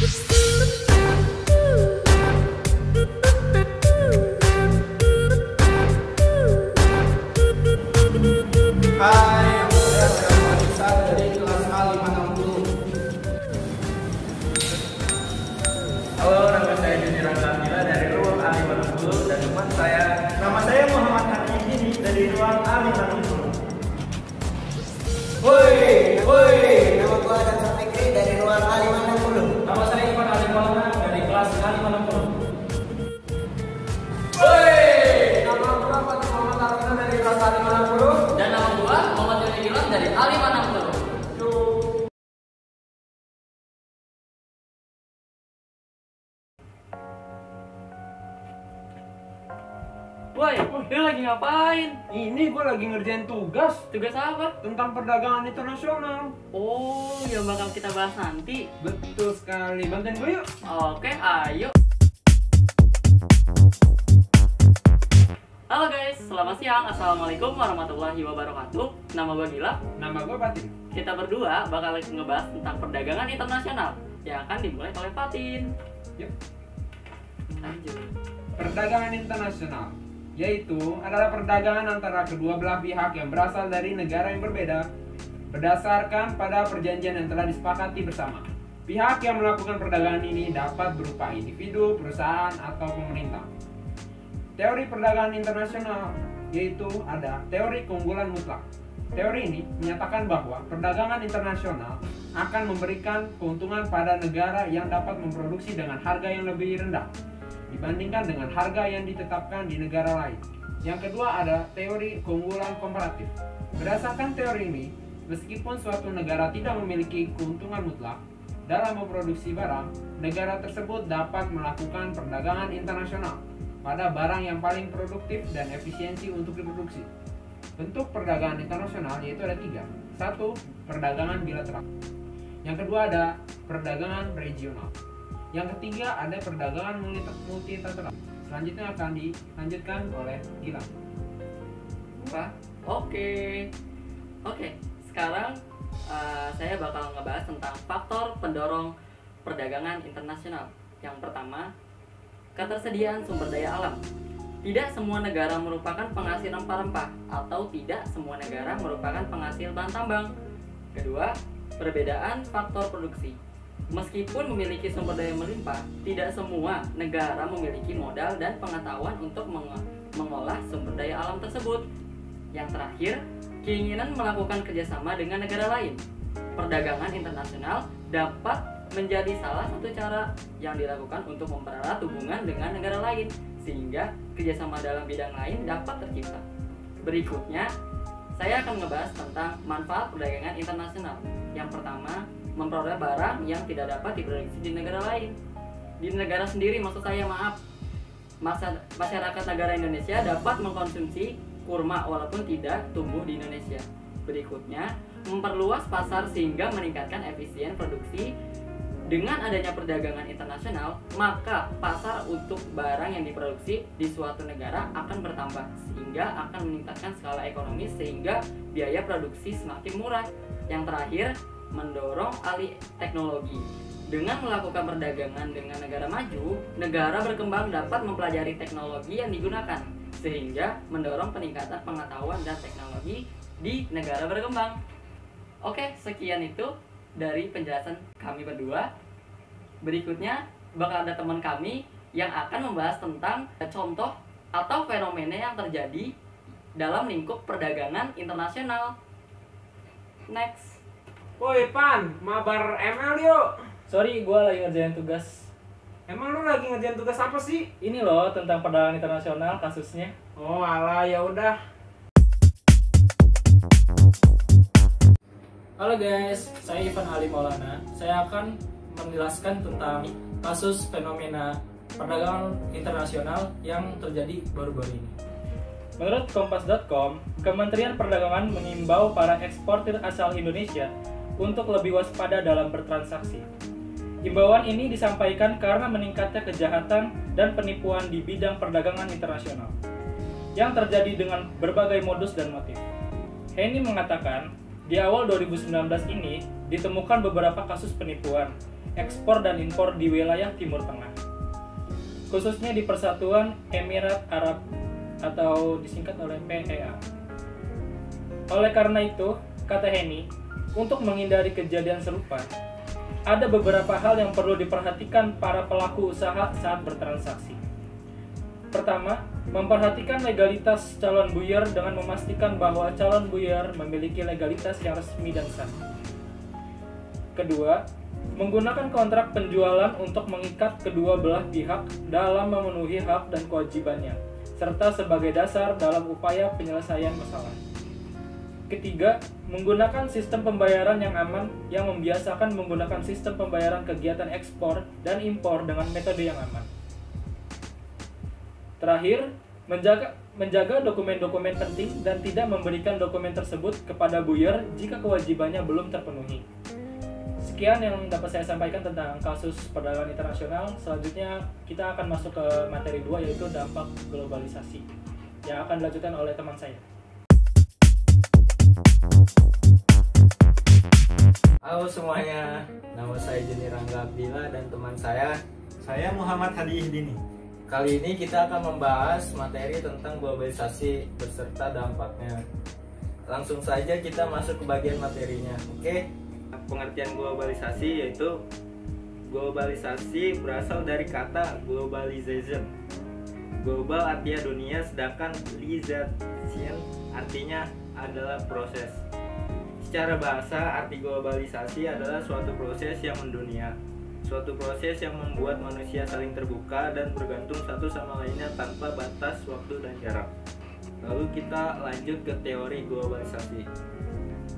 Hai, saya Muhammad Isa dari kelas A560. Halo, nama saya Judiran Samila dari ruang A560 dan teman saya. Nama saya Muhammad Hanifini dari ruang A560. Woi, woi, nama gua Adam Fikri dari ruang A560. Nama saya Ivan Ali Maulana dari kelas A560. Woi, nama gua Fatimah Muhammad Aruna dari kelas A560. Dan nama gua Muhammad Yoni Gilang dari A560. Woi, lu lagi ngapain? Ini gue lagi ngerjain tugas Tugas apa? tentang perdagangan internasional. Oh, yang bakal kita bahas nanti. Betul sekali. Bantuin gue yuk. Oke, ayo. Halo guys, selamat siang. Assalamualaikum warahmatullahi wabarakatuh. Nama gue Gila. Nama gue Fatin. Kita berdua bakal ngebahas tentang perdagangan internasional yang akan dimulai oleh Fatin. Yuk. Lanjut. Perdagangan internasional yaitu adalah perdagangan antara kedua belah pihak yang berasal dari negara yang berbeda berdasarkan pada perjanjian yang telah disepakati bersama. Pihak yang melakukan perdagangan ini dapat berupa individu, perusahaan, atau pemerintah. Teori perdagangan internasional yaitu ada teori keunggulan mutlak. Teori ini menyatakan bahwa perdagangan internasional akan memberikan keuntungan pada negara yang dapat memproduksi dengan harga yang lebih rendah dibandingkan dengan harga yang ditetapkan di negara lain. Yang kedua ada teori keunggulan komparatif. Berdasarkan teori ini, meskipun suatu negara tidak memiliki keuntungan mutlak dalam memproduksi barang, negara tersebut dapat melakukan perdagangan internasional pada barang yang paling produktif dan efisiensi untuk diproduksi. Bentuk perdagangan internasional yaitu ada tiga. Satu, perdagangan bilateral. Yang kedua ada perdagangan regional. Yang ketiga ada perdagangan multilateral. Selanjutnya akan dilanjutkan oleh Gilang. Apa? Oke. Sekarang saya bakal ngebahas tentang faktor pendorong perdagangan internasional. Yang pertama, ketersediaan sumber daya alam. Tidak semua negara merupakan penghasil rempah-rempah atau tidak semua negara merupakan penghasil bahan tambang. Kedua, perbedaan faktor produksi. Meskipun memiliki sumber daya melimpah, tidak semua negara memiliki modal dan pengetahuan untuk mengolah sumber daya alam tersebut. Yang terakhir, keinginan melakukan kerjasama dengan negara lain. Perdagangan internasional dapat menjadi salah satu cara yang dilakukan untuk mempererat hubungan dengan negara lain, sehingga kerjasama dalam bidang lain dapat tercipta. Berikutnya, saya akan ngebahas tentang manfaat perdagangan internasional. Yang pertama, memperoleh barang yang tidak dapat diproduksi di negara lain. Di negara sendiri, maksud saya, masyarakat negara Indonesia dapat mengkonsumsi kurma walaupun tidak tumbuh di Indonesia. Berikutnya, memperluas pasar sehingga meningkatkan efisien produksi. Dengan adanya perdagangan internasional, maka pasar untuk barang yang diproduksi di suatu negara akan bertambah, sehingga akan meningkatkan skala ekonomi sehingga biaya produksi semakin murah. Yang terakhir, mendorong alih teknologi. Dengan melakukan perdagangan dengan negara maju, negara berkembang dapat mempelajari teknologi yang digunakan, sehingga mendorong peningkatan pengetahuan dan teknologi di negara berkembang. Oke, sekian itu dari penjelasan kami berdua. Berikutnya bakal ada teman kami yang akan membahas tentang contoh atau fenomena yang terjadi dalam lingkup perdagangan internasional. Next. Woi Pan, mabar ML yuk. Sorry, gue lagi ngerjain tugas. Emang lu lagi ngerjain tugas apa sih? Ini loh tentang perdagangan internasional kasusnya. Oh alah, ya udah. Halo guys, saya Ivan Ali Maulana. Saya akan menjelaskan tentang kasus fenomena perdagangan internasional yang terjadi baru-baru ini. Menurut Kompas.com, Kementerian Perdagangan mengimbau para eksportir asal Indonesia untuk lebih waspada dalam bertransaksi. Himbauan ini disampaikan karena meningkatnya kejahatan dan penipuan di bidang perdagangan internasional yang terjadi dengan berbagai modus dan motif. Henny mengatakan, di awal 2019 ini ditemukan beberapa kasus penipuan ekspor dan impor di wilayah Timur Tengah, khususnya di Persatuan Emirat Arab atau disingkat oleh PEA. Oleh karena itu, kata Henny, untuk menghindari kejadian serupa, ada beberapa hal yang perlu diperhatikan para pelaku usaha saat bertransaksi. Pertama, memperhatikan legalitas calon buyer dengan memastikan bahwa calon buyer memiliki legalitas yang resmi dan sah. Kedua, menggunakan kontrak penjualan untuk mengikat kedua belah pihak dalam memenuhi hak dan kewajibannya, serta sebagai dasar dalam upaya penyelesaian masalah. Ketiga, menggunakan sistem pembayaran yang aman yang membiasakan menggunakan sistem pembayaran kegiatan ekspor dan impor dengan metode yang aman. Terakhir, menjaga dokumen-dokumen penting dan tidak memberikan dokumen tersebut kepada buyer jika kewajibannya belum terpenuhi. Sekian yang dapat saya sampaikan tentang kasus perdagangan internasional. Selanjutnya kita akan masuk ke materi 2, yaitu dampak globalisasi, yang akan dilanjutkan oleh teman saya. Halo semuanya, nama saya Jeni Rangga Abdillah dan teman saya Muhammad Hadi Ihdini. Kali ini kita akan membahas materi tentang globalisasi beserta dampaknya. Langsung saja kita masuk ke bagian materinya, oke? Pengertian globalisasi yaitu globalisasi berasal dari kata globalization. Global artinya dunia, sedangkan globalization artinya adalah proses. Secara bahasa, arti globalisasi adalah suatu proses yang mendunia. Suatu proses yang membuat manusia saling terbuka dan bergantung satu sama lainnya tanpa batas waktu dan jarak. Lalu kita lanjut ke teori globalisasi.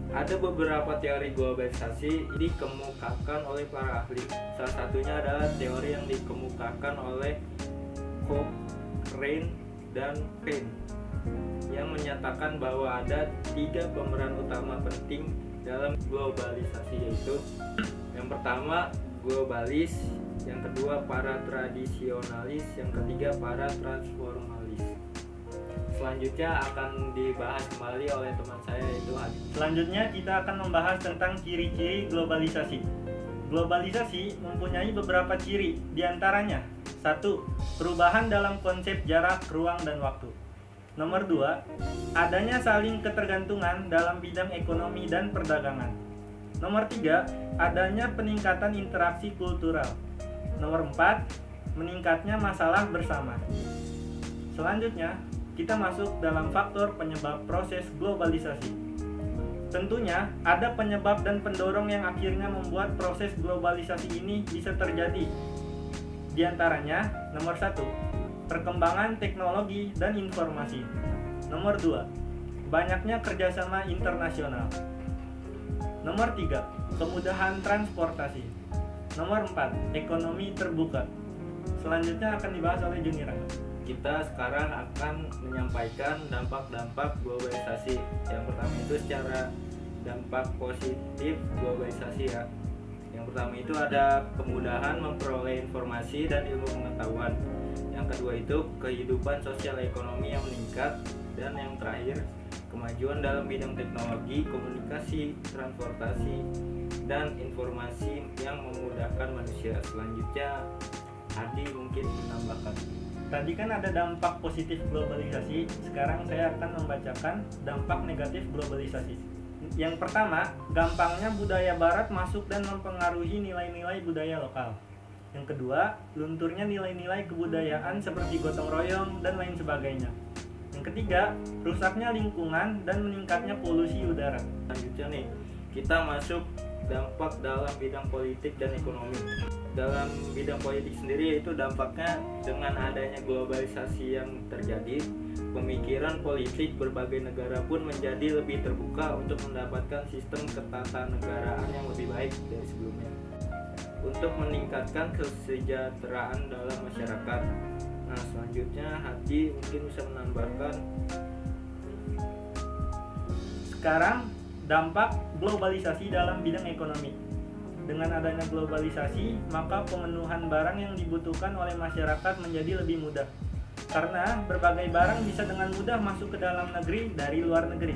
Ada beberapa teori globalisasi dikemukakan oleh para ahli. Salah satunya adalah teori yang dikemukakan oleh Cochrane dan Payne, yang menyatakan bahwa ada 3 pemeran utama penting dalam globalisasi, yaitu yang pertama globalis, yang kedua para tradisionalis, yang ketiga para transformalis. Selanjutnya akan dibahas kembali oleh teman saya, yaitu Hadi. Selanjutnya kita akan membahas tentang ciri-ciri globalisasi. Globalisasi mempunyai beberapa ciri, diantaranya 1. Perubahan dalam konsep jarak, ruang, dan waktu. Nomor 2, adanya saling ketergantungan dalam bidang ekonomi dan perdagangan. Nomor 3, adanya peningkatan interaksi kultural. Nomor 4, meningkatnya masalah bersama. Selanjutnya, kita masuk dalam faktor penyebab proses globalisasi. Tentunya, ada penyebab dan pendorong yang akhirnya membuat proses globalisasi ini bisa terjadi. Di antaranya, nomor 1, perkembangan teknologi dan informasi. Nomor 2, banyaknya kerjasama internasional. Nomor 3, kemudahan transportasi. Nomor 4, ekonomi terbuka. Selanjutnya akan dibahas oleh Juni Rangga. Kita sekarang akan menyampaikan dampak-dampak globalisasi. Yang pertama itu secara dampak positif globalisasi ya. Yang pertama itu ada kemudahan memperoleh informasi dan ilmu pengetahuan. Yang kedua itu kehidupan sosial ekonomi yang meningkat. Dan yang terakhir, kemajuan dalam bidang teknologi, komunikasi, transportasi, dan informasi yang memudahkan manusia. Selanjutnya, Hadi mungkin menambahkan. Tadi kan ada dampak positif globalisasi, sekarang saya akan membacakan dampak negatif globalisasi. Yang pertama, gampangnya budaya barat masuk dan mempengaruhi nilai-nilai budaya lokal. Yang kedua, lunturnya nilai-nilai kebudayaan seperti gotong royong dan lain sebagainya. Yang ketiga, rusaknya lingkungan dan meningkatnya polusi udara. Selanjutnya nih, kita masuk dampak dalam bidang politik dan ekonomi. Dalam bidang politik sendiri, yaitu dampaknya dengan adanya globalisasi yang terjadi, pemikiran politik berbagai negara pun menjadi lebih terbuka untuk mendapatkan sistem ketatanegaraan yang lebih baik dari sebelumnya, untuk meningkatkan kesejahteraan dalam masyarakat. Nah, selanjutnya Hadi mungkin bisa menambahkan. Sekarang, dampak globalisasi dalam bidang ekonomi. Dengan adanya globalisasi, maka pemenuhan barang yang dibutuhkan oleh masyarakat menjadi lebih mudah. Karena berbagai barang bisa dengan mudah masuk ke dalam negeri dari luar negeri.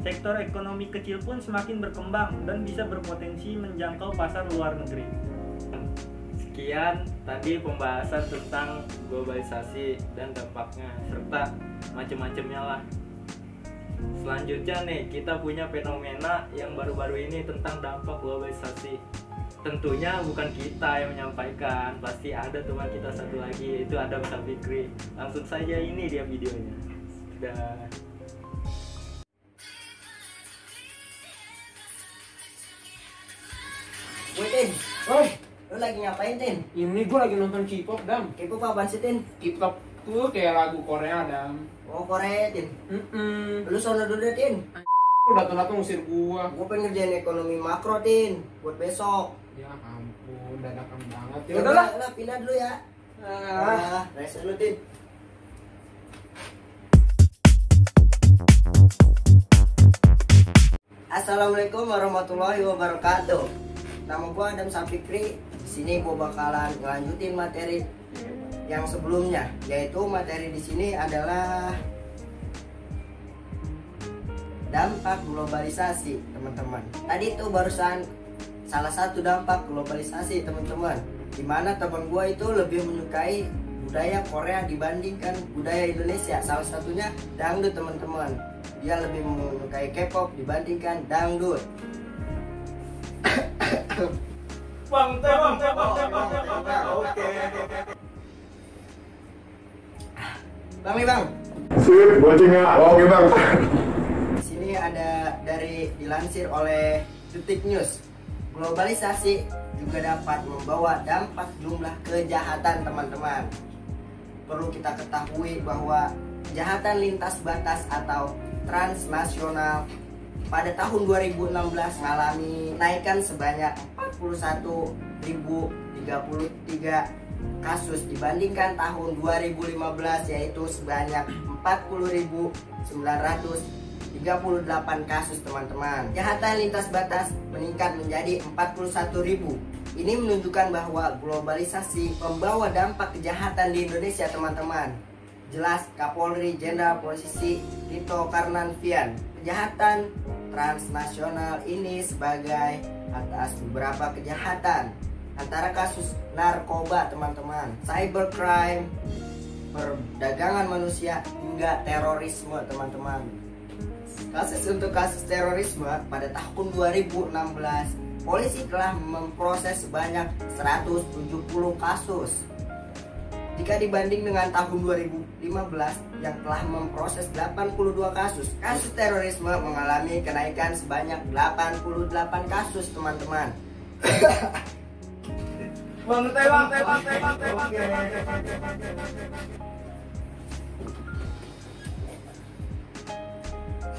Sektor ekonomi kecil pun semakin berkembang dan bisa berpotensi menjangkau pasar luar negeri. Yang Sekian tadi pembahasan tentang globalisasi dan dampaknya serta macam-macamnya lah. Selanjutnya nih kita punya fenomena yang baru-baru ini tentang dampak globalisasi. Tentunya bukan kita yang menyampaikan, pasti ada teman kita satu lagi, yaitu Adam Safikri. Langsung saja, ini dia videonya. Sudah. Woi Tin, Oh, lu lagi ngapain Tin? ini gue lagi nonton K-pop, Dam. Kepo apaan sih Tin? K-pop tuh kayak lagu Korea, Dam. Oh Korea Tin. Mm-mm. Lu sono dulu deh Tin. Lu datang-datang ngusir gua. Gue pengen ngerjain ekonomi makro Tin buat besok. Ya ampun, dadakan banget. Ya Ya udahlah. udah, pindah dulu ya. Rest dulu Tin. Assalamualaikum warahmatullahi wabarakatuh. Nama gue Adam Safikri. Di sini gue bakalan ngelanjutin materi yang sebelumnya, yaitu materi di sini adalah dampak globalisasi, teman-teman. Tadi itu barusan salah satu dampak globalisasi, teman-teman. Dimana teman gue itu lebih menyukai budaya Korea dibandingkan budaya Indonesia. Salah satunya dangdut, teman-teman. Dia lebih menyukai K-pop dibandingkan dangdut. Bang nih bang. Sip, bocingnya. Oke bang. Di sini ada dilansir oleh Detik News. Globalisasi juga dapat membawa dampak jumlah kejahatan, teman-teman. Perlu kita ketahui bahwa kejahatan lintas batas atau transnasional pada tahun 2016 mengalami kenaikan sebanyak 41.033 kasus dibandingkan tahun 2015, yaitu sebanyak 40.938 kasus, teman-teman. Kejahatan lintas batas meningkat menjadi 41.000. Ini menunjukkan bahwa globalisasi membawa dampak kejahatan di Indonesia, teman-teman. Jelas Kapolri Jenderal Polisi Tito Karnavian, kejahatan transnasional ini sebagai atas beberapa kejahatan, antara kasus narkoba, teman-teman, cybercrime, perdagangan manusia, hingga terorisme, teman-teman. Untuk kasus terorisme pada tahun 2016, polisi telah memproses sebanyak 170 kasus. Jika dibanding dengan tahun 2015 yang telah memproses 82 kasus, kasus terorisme mengalami kenaikan sebanyak 88 kasus, teman-teman.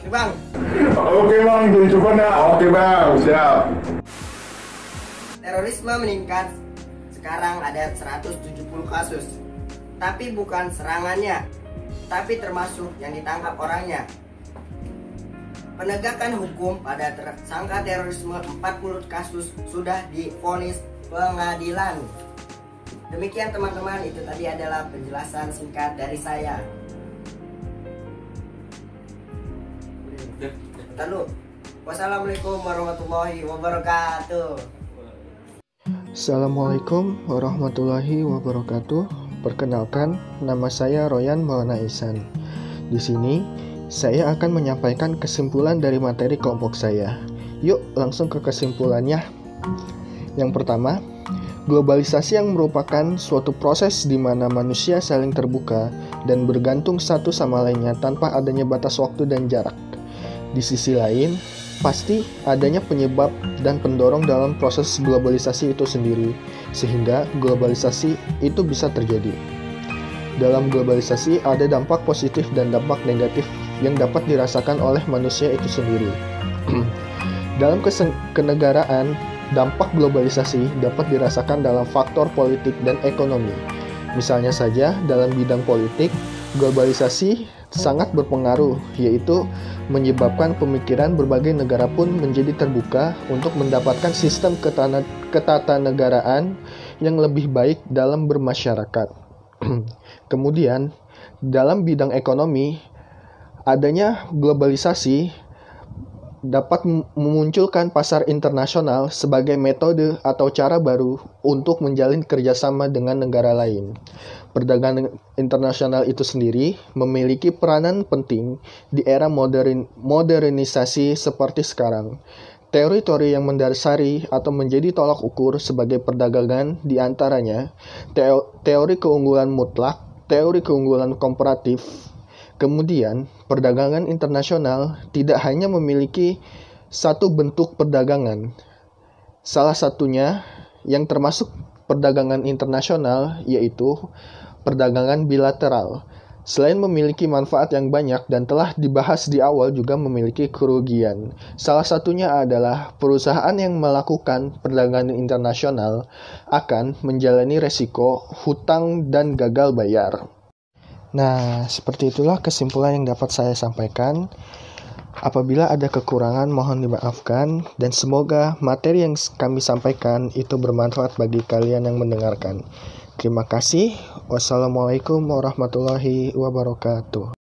Nih bang, Oke bang, jadi coba ya. Oke bang, siap. terorisme meningkat. Sekarang ada 170 kasus. Tapi bukan serangannya, tapi termasuk yang ditangkap orangnya. Penegakan hukum pada tersangka terorisme 40 kasus sudah divonis pengadilan. Demikian teman-teman, itu tadi adalah penjelasan singkat dari saya. Lalu, wassalamualaikum warahmatullahi wabarakatuh. Assalamualaikum warahmatullahi wabarakatuh. Perkenalkan, nama saya Royan Maulana Ihsan. Di sini, saya akan menyampaikan kesimpulan dari materi kelompok saya. Yuk, langsung ke kesimpulannya. Yang pertama, globalisasi yang merupakan suatu proses di mana manusia saling terbuka dan bergantung satu sama lainnya tanpa adanya batas waktu dan jarak. Di sisi lain, pasti adanya penyebab dan pendorong dalam proses globalisasi itu sendiri, sehingga globalisasi itu bisa terjadi. Dalam globalisasi ada dampak positif dan dampak negatif yang dapat dirasakan oleh manusia itu sendiri. Dalam kenegaraan, dampak globalisasi dapat dirasakan dalam faktor politik dan ekonomi. Misalnya saja dalam bidang politik, globalisasi sangat berpengaruh, yaitu menyebabkan pemikiran berbagai negara pun menjadi terbuka untuk mendapatkan sistem ketatanegaraan yang lebih baik dalam bermasyarakat. Kemudian, dalam bidang ekonomi, adanya globalisasi dapat memunculkan pasar internasional sebagai metode atau cara baru untuk menjalin kerjasama dengan negara lain. Perdagangan internasional itu sendiri memiliki peranan penting di era modernisasi seperti sekarang. Teori-teori yang mendasari atau menjadi tolak ukur sebagai perdagangan diantaranya teori keunggulan mutlak, teori keunggulan komparatif. Kemudian, perdagangan internasional tidak hanya memiliki satu bentuk perdagangan. Salah satunya yang termasuk perdagangan internasional yaitu perdagangan bilateral. Selain memiliki manfaat yang banyak dan telah dibahas di awal juga memiliki kerugian. Salah satunya adalah perusahaan yang melakukan perdagangan internasional akan menjalani resiko hutang dan gagal bayar. Nah, seperti itulah kesimpulan yang dapat saya sampaikan. Apabila ada kekurangan mohon dimaafkan dan semoga materi yang kami sampaikan itu bermanfaat bagi kalian yang mendengarkan. Terima kasih. Wassalamualaikum warahmatullahi wabarakatuh.